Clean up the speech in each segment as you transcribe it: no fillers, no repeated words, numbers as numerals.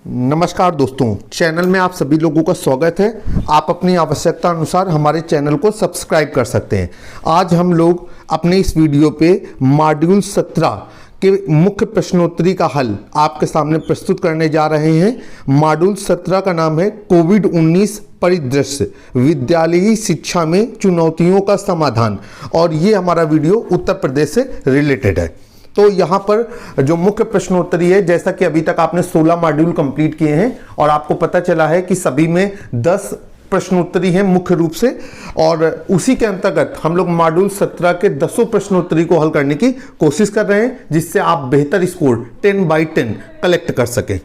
नमस्कार दोस्तों, चैनल में आप सभी लोगों का स्वागत है। आप अपनी आवश्यकता अनुसार हमारे चैनल को सब्सक्राइब कर सकते हैं। आज हम लोग अपने इस वीडियो पे मॉड्यूल 17 के मुख्य प्रश्नोत्तरी का हल आपके सामने प्रस्तुत करने जा रहे हैं। मॉड्यूल 17 का नाम है कोविड-19 परिदृश्य, विद्यालयी शिक्षा में चुनौतियों का समाधान, और ये हमारा वीडियो उत्तर प्रदेश से रिलेटेड है। तो यहाँ पर जो मुख्य प्रश्नोत्तरी है, जैसा कि अभी तक आपने 16 मॉड्यूल कंप्लीट किए हैं और आपको पता चला है कि सभी में 10 प्रश्नोत्तरी हैं मुख्य रूप से, और उसी के अंतर्गत हम लोग मॉड्यूल 17 के 10 प्रश्नोत्तरी को हल करने की कोशिश कर रहे हैं, जिससे आप बेहतर स्कोर 10/10 कलेक्ट कर सकें।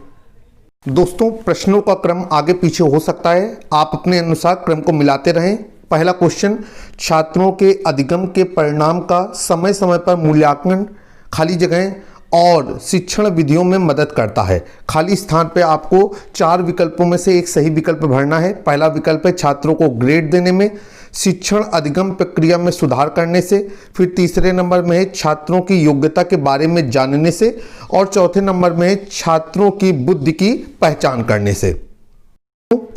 दोस्तों, प्रश्नों का क्रम आगे पीछे हो सकता है, आप अपने अनुसार क्रम को मिलाते रहें। पहला क्वेश्चन, छात्रों के अधिगम के परिणाम का समय समय पर मूल्यांकन खाली जगह और शिक्षण विधियों में मदद करता है। खाली स्थान पे आपको 4 विकल्पों में से एक सही विकल्प भरना है। पहला विकल्प है छात्रों को ग्रेड देने में, शिक्षण अधिगम प्रक्रिया में सुधार करने से, फिर तीसरे नंबर में है छात्रों की योग्यता के बारे में जानने से, और चौथे नंबर में है छात्रों की बुद्धि की पहचान करने से।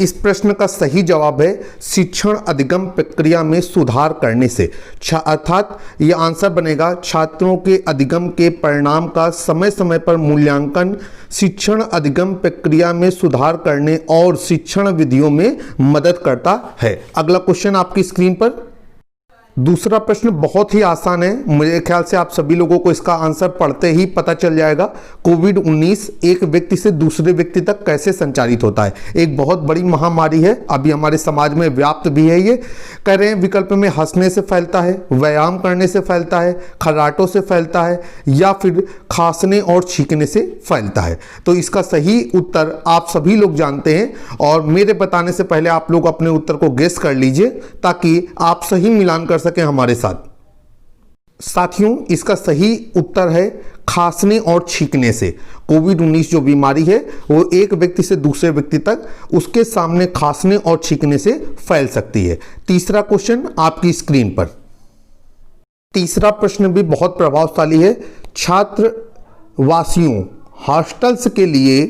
इस प्रश्न का सही जवाब है शिक्षण अधिगम प्रक्रिया में सुधार करने से, अर्थात यह आंसर बनेगा छात्रों के अधिगम के परिणाम का समय समय पर मूल्यांकन शिक्षण अधिगम प्रक्रिया में सुधार करने और शिक्षण विधियों में मदद करता है। अगला क्वेश्चन आपकी स्क्रीन पर। दूसरा प्रश्न बहुत ही आसान है, मेरे ख्याल से आप सभी लोगों को इसका आंसर पढ़ते ही पता चल जाएगा। कोविड-19 एक व्यक्ति से दूसरे व्यक्ति तक कैसे संचारित होता है। एक बहुत बड़ी महामारी है, अभी हमारे समाज में व्याप्त भी है। ये कह रहे हैं विकल्प में हंसने से फैलता है, व्यायाम करने से फैलता है, खर्राटों से फैलता है, या फिर खांसने और छींकने से फैलता है। तो इसका सही उत्तर आप सभी लोग जानते हैं, और मेरे बताने से पहले आप लोग अपने उत्तर को गेस कर लीजिए ताकि आप सही मिलान कर सकें हमारे साथ। साथियों, इसका सही उत्तर है खांसने और छींकने से। कोविड-19 जो बीमारी है वो एक व्यक्ति से दूसरे व्यक्ति तक उसके सामने खांसने और छींकने से फैल सकती है। तीसरा क्वेश्चन आपकी स्क्रीन पर। तीसरा प्रश्न भी बहुत प्रभावशाली है। छात्रवासियों हॉस्टल्स के लिए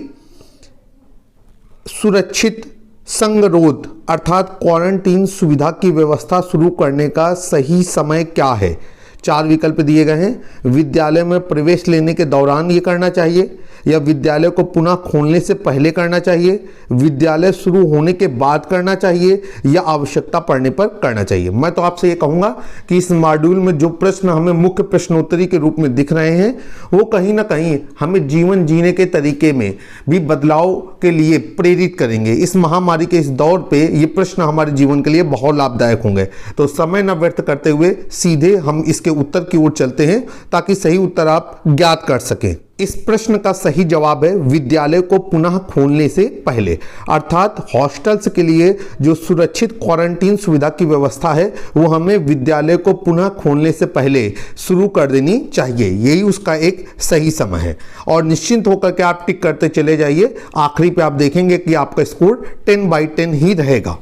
सुरक्षित संगरोध अर्थात क्वारंटीन सुविधा की व्यवस्था शुरू करने का सही समय क्या है। 4 विकल्प दिए गए हैं। विद्यालय में प्रवेश लेने के दौरान ये करना चाहिए, या विद्यालय को पुनः खोलने से पहले करना चाहिए, विद्यालय शुरू होने के बाद करना चाहिए, या आवश्यकता पड़ने पर करना चाहिए। मैं तो आपसे ये कहूँगा कि इस मॉड्यूल में जो प्रश्न हमें मुख्य प्रश्नोत्तरी के रूप में दिख रहे हैं वो कहीं ना कहीं हमें जीवन जीने के तरीके में भी बदलाव के लिए प्रेरित करेंगे। इस महामारी के इस दौर पे ये प्रश्न हमारे जीवन के लिए बहुत लाभदायक होंगे। तो समय न व्यर्थ करते हुए सीधे हम इसके उत्तर की ओर चलते हैं ताकि सही उत्तर आप ज्ञात कर सकें। इस प्रश्न का सही जवाब है विद्यालय को पुनः खोलने से पहले, अर्थात हॉस्टल्स के लिए जो सुरक्षित क्वारंटीन सुविधा की व्यवस्था है वो हमें विद्यालय को पुनः खोलने से पहले शुरू कर देनी चाहिए। यही उसका एक सही समय है, और निश्चिंत होकर के आप टिक करते चले जाइए। आखिरी पे आप देखेंगे कि आपका स्कोर 10/10 ही रहेगा।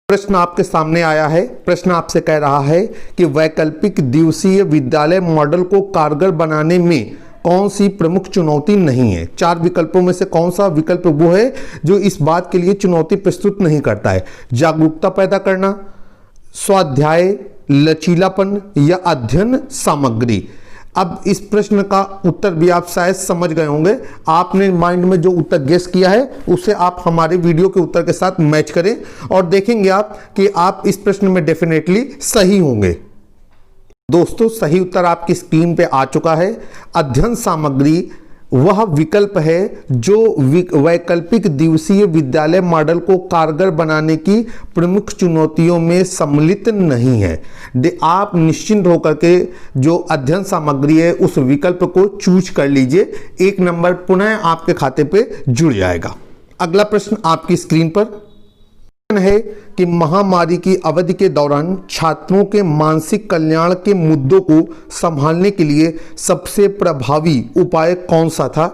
प्रश्न आपके सामने आया है। प्रश्न आपसे कह रहा है कि वैकल्पिक दिवसीय विद्यालय मॉडल को कारगर बनाने में कौन सी प्रमुख चुनौती नहीं है। 4 विकल्पों में से कौन सा विकल्प वो है जो इस बात के लिए चुनौती प्रस्तुत नहीं करता है। जागरूकता पैदा करना, स्वाध्याय, लचीलापन, या अध्ययन सामग्री। अब इस प्रश्न का उत्तर भी आप शायद समझ गए होंगे। आपने माइंड में जो उत्तर गेस किया है उसे आप हमारे वीडियो के उत्तर के साथ मैच करें, और देखेंगे आप कि आप इस प्रश्न में डेफिनेटली सही होंगे। दोस्तों, सही उत्तर आपकी स्क्रीन पे आ चुका है। अध्ययन सामग्री वह विकल्प है जो वैकल्पिक दिवसीय विद्यालय मॉडल को कारगर बनाने की प्रमुख चुनौतियों में सम्मिलित नहीं है। आप निश्चिंत होकर के जो अध्ययन सामग्री है उस विकल्प को चूज कर लीजिए। 1 नंबर पुनः आपके खाते पे जुड़ जाएगा। अगला प्रश्न आपकी स्क्रीन पर है कि महामारी की अवधि के दौरान छात्रों के मानसिक कल्याण के मुद्दों को संभालने के लिए सबसे प्रभावी उपाय कौन सा था।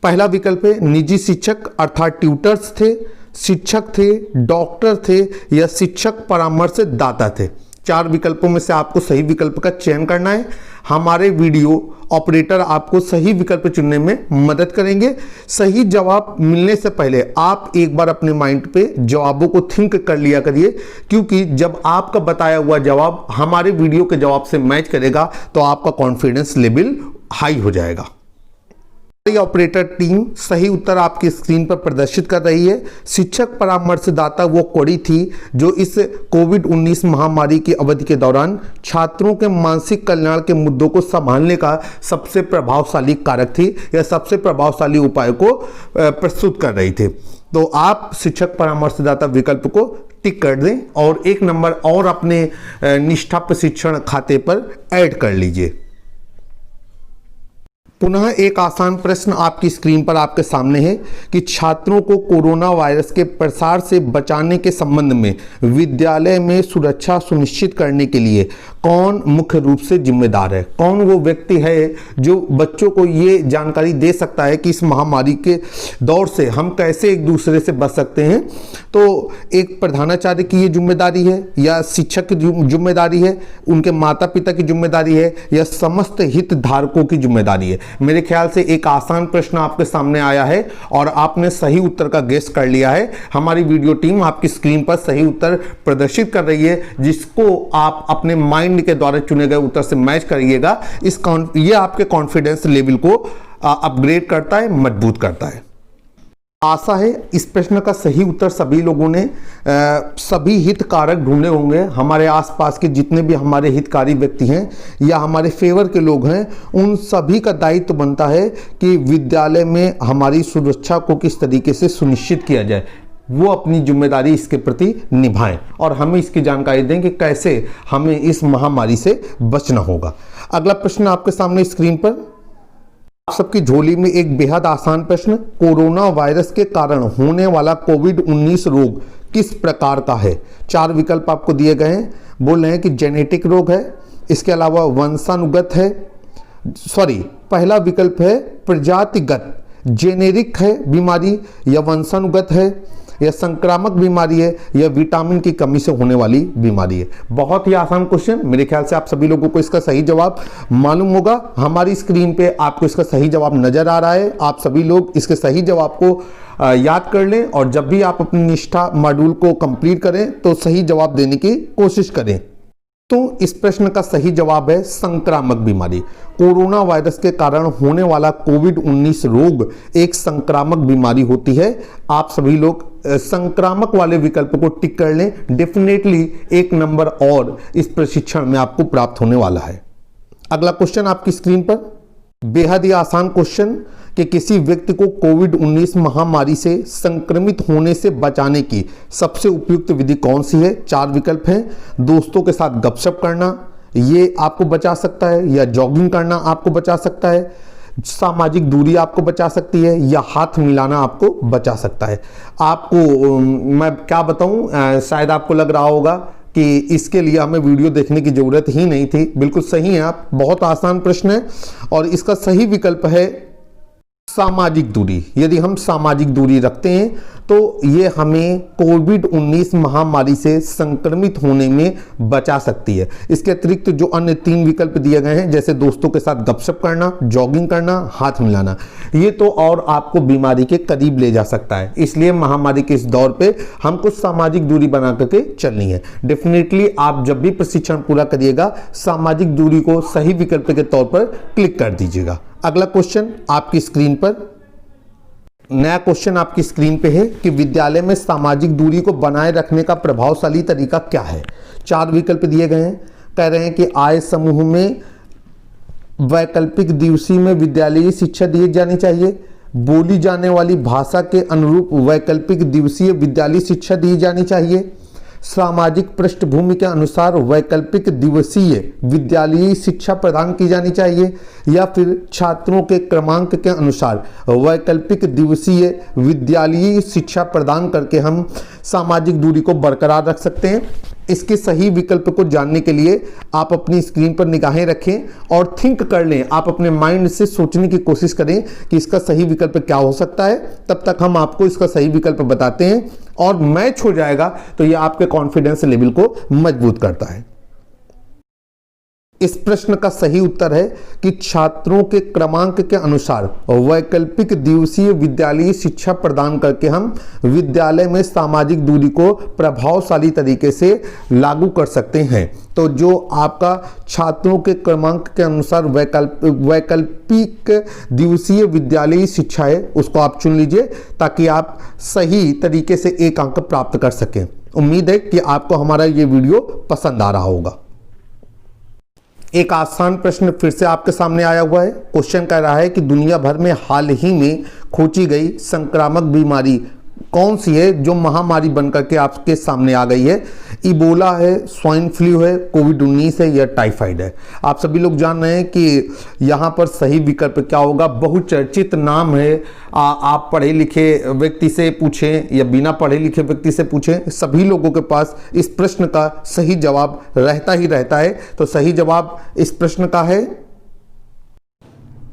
पहला विकल्प है निजी शिक्षक अर्थात ट्यूटर्स थे, शिक्षक थे, डॉक्टर थे, या शिक्षक परामर्शदाता थे। 4 विकल्पों में से आपको सही विकल्प का चयन करना है। हमारे वीडियो ऑपरेटर आपको सही विकल्प चुनने में मदद करेंगे। सही जवाब मिलने से पहले आप एक बार अपने माइंड पे जवाबों को थिंक कर लिया करिए, क्योंकि जब आपका बताया हुआ जवाब हमारे वीडियो के जवाब से मैच करेगा तो आपका कॉन्फिडेंस लेवल हाई हो जाएगा। ऑपरेटर टीम सही उत्तर आपकी स्क्रीन पर प्रदर्शित कर रही है। शिक्षक परामर्शदाता वो कड़ी थी जो इस कोविड-19 महामारी की अवधि के दौरान छात्रों के मानसिक कल्याण के मुद्दों को संभालने का सबसे प्रभावशाली कारक थी या सबसे प्रभावशाली उपाय को प्रस्तुत कर रही थी। तो आप शिक्षक परामर्शदाता विकल्प को टिक कर दें और 1 नंबर और अपने निष्ठा प्रशिक्षण खाते पर ऐड कर लीजिए। पुनः एक आसान प्रश्न आपकी स्क्रीन पर आपके सामने है कि छात्रों को कोरोना वायरस के प्रसार से बचाने के संबंध में विद्यालय में सुरक्षा सुनिश्चित करने के लिए कौन मुख्य रूप से जिम्मेदार है? कौन वो व्यक्ति है जो बच्चों को ये जानकारी दे सकता है कि इस महामारी के दौर से हम कैसे एक दूसरे से बच सकते हैं? तो एक प्रधानाचार्य की ये जिम्मेदारी है या शिक्षक की जिम्मेदारी है, उनके माता पिता की जिम्मेदारी है या समस्त हितधारकों की जिम्मेदारी है? मेरे ख्याल से एक आसान प्रश्न आपके सामने आया है और आपने सही उत्तर का गेस कर लिया है। हमारी वीडियो टीम आपकी स्क्रीन पर सही उत्तर प्रदर्शित कर रही है, जिसको आप अपने माइंड के द्वारा चुने गए उत्तर से मैच करिएगा। ये आपके कॉन्फिडेंस लेवल को अपग्रेड करता है, मजबूत करता है। आशा है इस प्रश्न का सही उत्तर सभी लोगों ने सभी हितकारक ढूंढे होंगे। हमारे आसपास के जितने भी हमारे हितकारी व्यक्ति हैं या हमारे फेवर के लोग हैं, उन सभी का दायित्व बनता है कि विद्यालय में हमारी सुरक्षा को किस तरीके से सुनिश्चित किया जाए, वो अपनी जिम्मेदारी इसके प्रति निभाएं और हमें इसकी जानकारी दें कि कैसे हमें इस महामारी से बचना होगा। अगला प्रश्न आपके सामने स्क्रीन पर आप सबकी झोली में एक बेहद आसान प्रश्न, कोरोना वायरस के कारण होने वाला कोविड-19 रोग किस प्रकार का है? 4 विकल्प आपको दिए गए हैं। बोल रहे हैं कि जेनेटिक रोग है, इसके अलावा वंशानुगत है, पहला विकल्प है प्रजातिगत, जेनेरिक है बीमारी या वंशानुगत है या संक्रामक बीमारी है या विटामिन की कमी से होने वाली बीमारी है। बहुत ही आसान क्वेश्चन, मेरे ख्याल से आप सभी लोगों को इसका सही जवाब मालूम होगा। हमारी स्क्रीन पे आपको इसका सही जवाब नजर आ रहा है। आप सभी लोग इसके सही जवाब को याद कर लें और जब भी आप अपनी निष्ठा मॉड्यूल को कंप्लीट करें तो सही जवाब देने की कोशिश करें। तो इस प्रश्न का सही जवाब है संक्रामक बीमारी। कोरोना वायरस के कारण होने वाला कोविड-19 रोग एक संक्रामक बीमारी होती है। आप सभी लोग संक्रामक वाले विकल्प को टिक कर लें। डेफिनेटली 1 नंबर और इस प्रशिक्षण में आपको प्राप्त होने वाला है। अगला क्वेश्चन आपकी स्क्रीन पर बेहद ही आसान क्वेश्चन कि किसी व्यक्ति को कोविड-19 महामारी से संक्रमित होने से बचाने की सबसे उपयुक्त विधि कौन सी है? 4 विकल्प हैं। दोस्तों के साथ गपशप करना ये आपको बचा सकता है, या जॉगिंग करना आपको बचा सकता है, सामाजिक दूरी आपको बचा सकती है, या हाथ मिलाना आपको बचा सकता है। आपको मैं क्या बताऊं, शायद आपको लग रहा होगा कि इसके लिए हमें वीडियो देखने की जरूरत ही नहीं थी। बिल्कुल सही है आप, बहुत आसान प्रश्न है और इसका सही विकल्प है सामाजिक दूरी। यदि हम सामाजिक दूरी रखते हैं तो ये हमें कोविड-19 महामारी से संक्रमित होने में बचा सकती है। इसके अतिरिक्त जो अन्य 3 विकल्प दिए गए हैं, जैसे दोस्तों के साथ गपशप करना, जॉगिंग करना, हाथ मिलाना, ये तो और आपको बीमारी के करीब ले जा सकता है। इसलिए महामारी के इस दौर पे हमको सामाजिक दूरी बना करके चलनी है। डेफिनेटली आप जब भी प्रशिक्षण पूरा करिएगा सामाजिक दूरी को सही विकल्प के तौर पर क्लिक कर दीजिएगा। अगला क्वेश्चन आपकी स्क्रीन पर, नया क्वेश्चन आपकी स्क्रीन पे है कि विद्यालय में सामाजिक दूरी को बनाए रखने का प्रभावशाली तरीका क्या है? 4 विकल्प दिए गए हैं। कह रहे हैं कि आय समूह में वैकल्पिक दिवसीय में विद्यालयी शिक्षा दी जानी चाहिए, बोली जाने वाली भाषा के अनुरूप वैकल्पिक दिवसीय विद्यालयी शिक्षा दी जानी चाहिए, सामाजिक पृष्ठभूमि के अनुसार वैकल्पिक दिवसीय विद्यालयी शिक्षा प्रदान की जानी चाहिए, या फिर छात्रों के क्रमांक के अनुसार वैकल्पिक दिवसीय विद्यालयी शिक्षा प्रदान करके हम सामाजिक दूरी को बरकरार रख सकते हैं। इसके सही विकल्प को जानने के लिए आप अपनी स्क्रीन पर निगाहें रखें और थिंक कर लें। आप अपने माइंड से सोचने की कोशिश करें कि इसका सही विकल्प क्या हो सकता है। तब तक हम आपको इसका सही विकल्प बताते हैं और मैच हो जाएगा तो यह आपके कॉन्फिडेंस लेवल को मजबूत करता है। इस प्रश्न का सही उत्तर है कि छात्रों के क्रमांक के अनुसार वैकल्पिक दिवसीय विद्यालयी शिक्षा प्रदान करके हम विद्यालय में सामाजिक दूरी को प्रभावशाली तरीके से लागू कर सकते हैं। तो जो आपका छात्रों के क्रमांक के अनुसार वैकल्पिक दिवसीय विद्यालयी शिक्षा है उसको आप चुन लीजिए ताकि आप सही तरीके से 1 अंक प्राप्त कर सकें। उम्मीद है कि आपको हमारा ये वीडियो पसंद आ रहा होगा। एक आसान प्रश्न फिर से आपके सामने आया हुआ है। क्वेश्चन कह रहा है कि दुनिया भर में हाल ही में खोजी गई संक्रामक बीमारी कौन सी है जो महामारी बनकर के आपके सामने आ गई है। इबोला है, स्वाइन फ्लू है, कोविड-19 है या टाइफाइड है। आप सभी लोग जान रहे हैं कि यहाँ पर सही विकल्प क्या होगा। बहुचर्चित नाम है। आप पढ़े लिखे व्यक्ति से पूछें या बिना पढ़े लिखे व्यक्ति से पूछें, सभी लोगों के पास इस प्रश्न का सही जवाब रहता ही रहता है। तो सही जवाब इस प्रश्न का है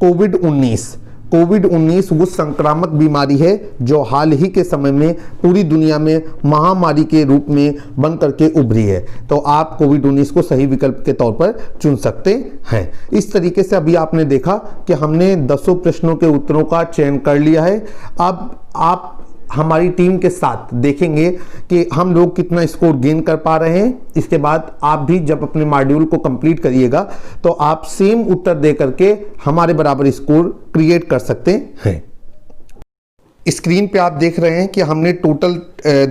कोविड-19। कोविड-19 वो संक्रामक बीमारी है जो हाल ही के समय में पूरी दुनिया में महामारी के रूप में बन करके उभरी है। तो आप कोविड-19 को सही विकल्प के तौर पर चुन सकते हैं। इस तरीके से अभी आपने देखा कि हमने 10 प्रश्नों के उत्तरों का चयन कर लिया है। अब आप हमारी टीम के साथ देखेंगे कि हम लोग कितना स्कोर गेन कर पा रहे हैं। इसके बाद आप भी जब अपने मॉड्यूल को कंप्लीट करिएगा तो आप सेम उत्तर दे करके हमारे बराबर स्कोर क्रिएट कर सकते हैं। स्क्रीन पे आप देख रहे हैं कि हमने टोटल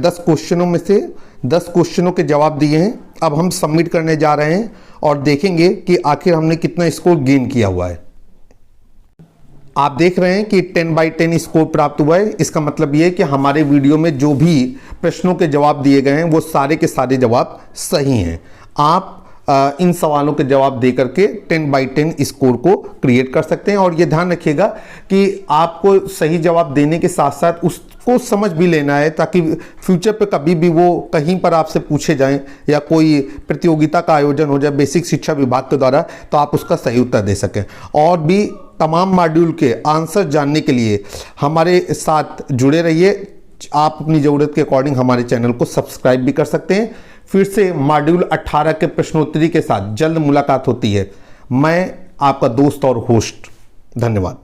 10 क्वेश्चनों में से 10 क्वेश्चनों के जवाब दिए हैं। अब हम सबमिट करने जा रहे हैं और देखेंगे कि आखिर हमने कितना स्कोर गेन किया हुआ है। आप देख रहे हैं कि 10/10 स्कोर प्राप्त हुआ है। इसका मतलब ये है कि हमारे वीडियो में जो भी प्रश्नों के जवाब दिए गए हैं वो सारे के सारे जवाब सही हैं। आप इन सवालों के जवाब दे करके 10/10 स्कोर को क्रिएट कर सकते हैं। और ये ध्यान रखिएगा कि आपको सही जवाब देने के साथ साथ उसको समझ भी लेना है ताकि फ्यूचर पे कभी भी वो कहीं पर आपसे पूछे जाएं या कोई प्रतियोगिता का आयोजन हो जाए बेसिक शिक्षा विभाग के द्वारा तो आप उसका सही उत्तर दे सकें। और भी तमाम मॉड्यूल के आंसर जानने के लिए हमारे साथ जुड़े रहिए। आप अपनी ज़रूरत के अकॉर्डिंग हमारे चैनल को सब्सक्राइब भी कर सकते हैं। फिर से मॉड्यूल 18 के प्रश्नोत्तरी के साथ जल्द मुलाकात होती है। मैं आपका दोस्त और होस्ट, धन्यवाद।